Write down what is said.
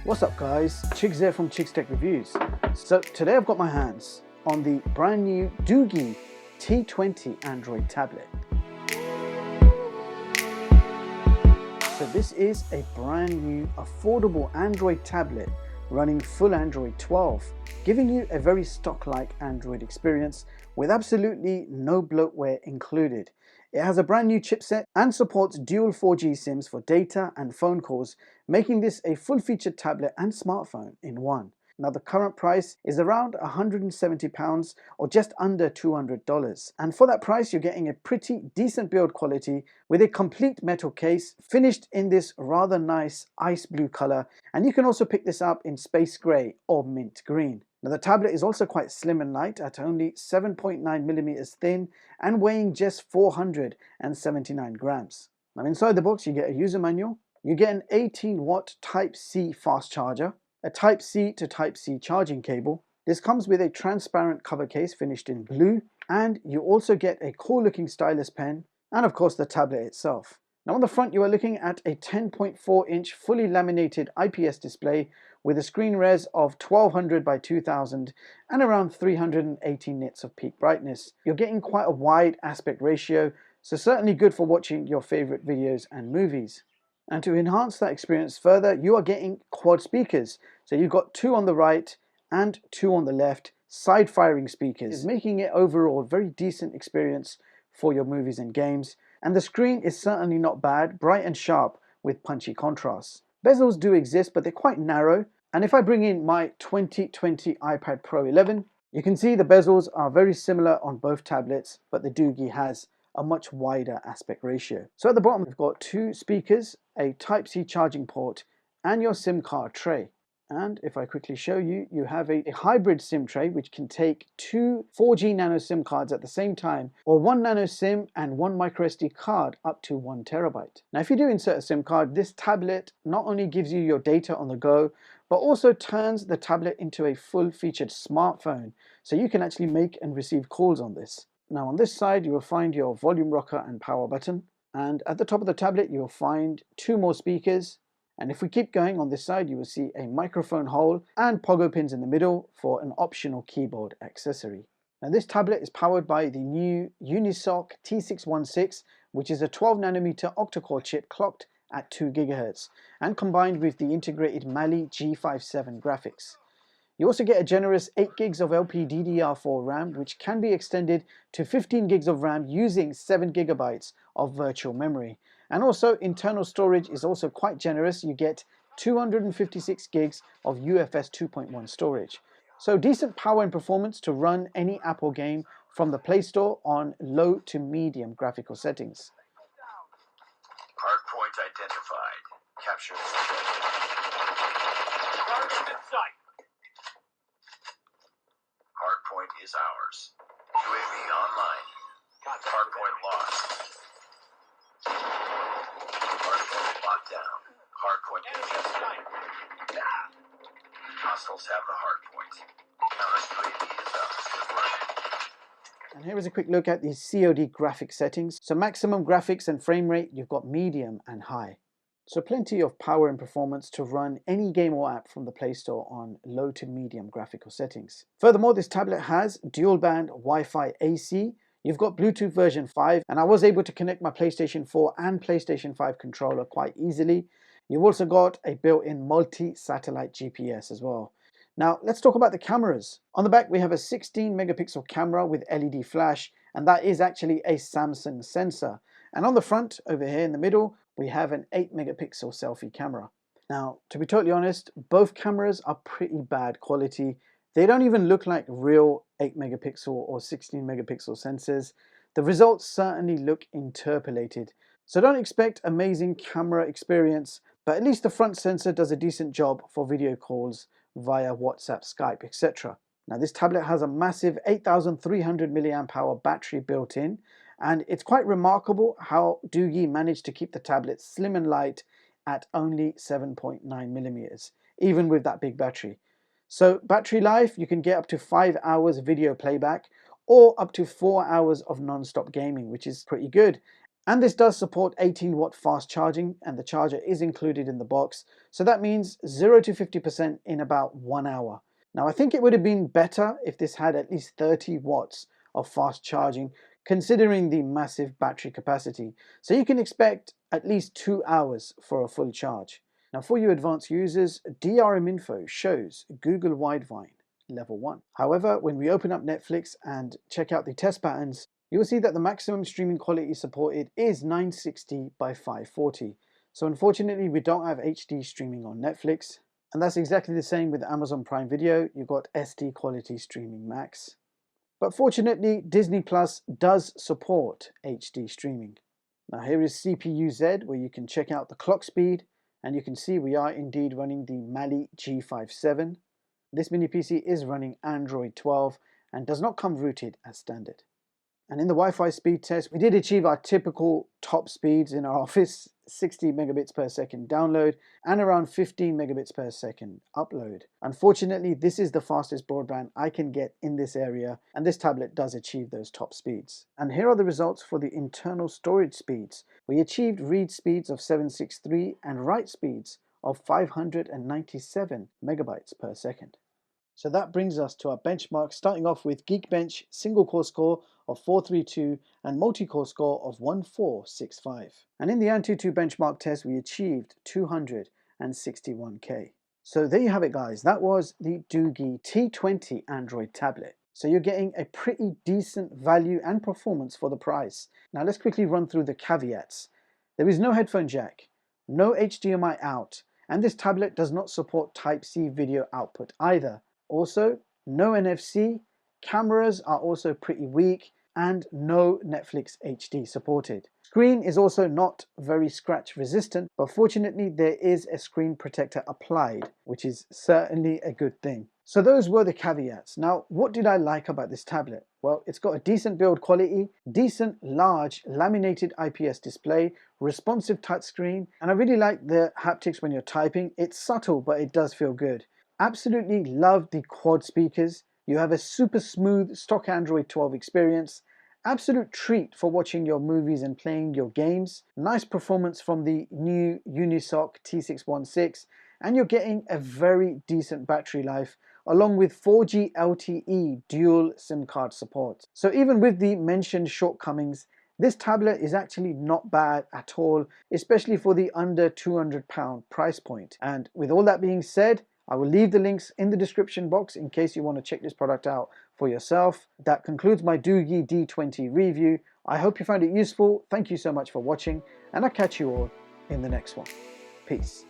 What's up guys, Chiggs here from Chiggs Tech Reviews. So today I've got my hands on the brand new DOOGEE T20 Android tablet. So this is a brand new affordable Android tablet running full Android 12, giving you a very stock-like Android experience with absolutely no bloatware included. It has a brand new chipset and supports dual 4G SIMs for data and phone calls, making this a full-featured tablet and smartphone in one. Now the current price is around £170 or just under $200, and for that price you're getting a pretty decent build quality with a complete metal case finished in this rather nice ice blue color, and you can also pick this up in space grey or mint green. Now the tablet is also quite slim and light at only 7.9mm thin and weighing just 479 grams. Now inside the box you get a user manual, you get an 18-watt Type-C fast charger, a Type-C to Type-C charging cable. This comes with a transparent cover case finished in blue, and you also get a cool looking stylus pen and of course the tablet itself. Now on the front you are looking at a 10.4-inch fully laminated IPS display with a screen res of 1200 by 2000 and around 380 nits of peak brightness. You're getting quite a wide aspect ratio, so certainly good for watching your favorite videos and movies. And to enhance that experience further, you are getting quad speakers. So you've got two on the right and two on the left, side firing speakers, making it overall a very decent experience for your movies and games. And the screen is certainly not bad, bright and sharp with punchy contrasts. Bezels do exist, but they're quite narrow. And if I bring in my 2020 iPad Pro 11, you can see the bezels are very similar on both tablets, but the DOOGEE has a much wider aspect ratio. So at the bottom we've got two speakers, a Type-C charging port and your SIM card tray. And if I quickly show you, you have a hybrid SIM tray which can take two 4G Nano SIM cards at the same time, or one Nano SIM and one microSD card up to 1 terabyte. Now if you do insert a SIM card, this tablet not only gives you your data on the go, but also turns the tablet into a full-featured smartphone, so you can actually make and receive calls on this. Now on this side you will find your volume rocker and power button, and at the top of the tablet you will find two more speakers, and if we keep going on this side you will see a microphone hole and pogo pins in the middle for an optional keyboard accessory. Now this tablet is powered by the new Unisoc T616, which is a 12nm octa-core chip clocked at 2 GHz and combined with the integrated Mali G57 graphics. You also get a generous 8 gigs of LPDDR4 RAM, which can be extended to 15 gigs of RAM using 7 gigabytes of virtual memory. And also internal storage is also quite generous. You get 256 gigs of UFS 2.1 storage. So decent power and performance to run any app or game from the Play Store on low to medium graphical settings. Hardpoint identified. Capture this target in sight. Hardpoint is ours. UAV online. Hardpoint lost. Hardpoint locked down. Hardpoint contested. Hostiles have the hardpoint. Now this UAV is up. Good work. And here is a quick look at the COD Graphics Settings. So maximum graphics and frame rate, you've got medium and high. So plenty of power and performance to run any game or app from the Play Store on low to medium graphical settings. Furthermore, this tablet has dual band Wi-Fi AC. You've got Bluetooth version 5, and I was able to connect my PlayStation 4 and PlayStation 5 controller quite easily. You've also got a built-in multi-satellite GPS as well. Now let's talk about the cameras. On the back we have a 16 megapixel camera with LED flash, and that is actually a Samsung sensor. And on the front over here in the middle we have an 8 megapixel selfie camera. Now to be totally honest, both cameras are pretty bad quality. They don't even look like real 8 megapixel or 16 megapixel sensors. The results certainly look interpolated. So don't expect amazing camera experience, but at least the front sensor does a decent job for video calls via WhatsApp, Skype, etc. Now this tablet has a massive 8300 mAh battery built in, and it's quite remarkable how DOOGEE managed to keep the tablet slim and light at only 7.9mm, even with that big battery. So battery life, you can get up to 5 hours video playback or up to 4 hours of non-stop gaming, which is pretty good. And this does support 18-watt fast charging, and the charger is included in the box, so that means 0 to 50% in about 1 hour. Now I think it would have been better if this had at least 30 watts of fast charging, considering the massive battery capacity, so you can expect at least 2 hours for a full charge. Now for you advanced users, DRM info shows Google Widevine level 1. However, when we open up Netflix and check out the test patterns, you will see that the maximum streaming quality supported is 960 by 540. So unfortunately we don't have HD streaming on Netflix, and that's exactly the same with Amazon Prime Video. You've got SD quality streaming max. But fortunately Disney Plus does support HD streaming. Now here is CPU-Z, where you can check out the clock speed, and you can see we are indeed running the Mali G57. This mini PC is running Android 12 and does not come rooted as standard. And in the Wi-Fi speed test, we did achieve our typical top speeds in our office, 60 megabits per second download and around 15 megabits per second upload. Unfortunately, this is the fastest broadband I can get in this area, and this tablet does achieve those top speeds. And here are the results for the internal storage speeds. We achieved read speeds of 763 and write speeds of 597 megabytes per second. So that brings us to our benchmark, starting off with Geekbench single core score of 432 and multi-core score of 1465. And in the Antutu benchmark test, we achieved 261K. So there you have it, guys. That was the DOOGEE T20 Android tablet. So you're getting a pretty decent value and performance for the price. Now let's quickly run through the caveats. There is no headphone jack, no HDMI out, and this tablet does not support Type-C video output either. Also, no NFC, cameras are also pretty weak, and no Netflix HD supported. Screen is also not very scratch resistant, but fortunately there is a screen protector applied, which is certainly a good thing. So those were the caveats. Now, what did I like about this tablet? Well, it's got a decent build quality, decent large laminated IPS display, responsive touchscreen, and I really like the haptics when you're typing. It's subtle, but it does feel good. Absolutely love the quad speakers. You have a super smooth stock Android 12 experience. Absolute treat for watching your movies and playing your games. Nice performance from the new Unisoc T616, and you're getting a very decent battery life, along with 4G LTE dual SIM card support. So even with the mentioned shortcomings, this tablet is actually not bad at all, especially for the under £200 price point. And with all that being said, I will leave the links in the description box in case you want to check this product out for yourself. That concludes my DOOGEE D20 review. I hope you found it useful. Thank you so much for watching, and I'll catch you all in the next one. Peace.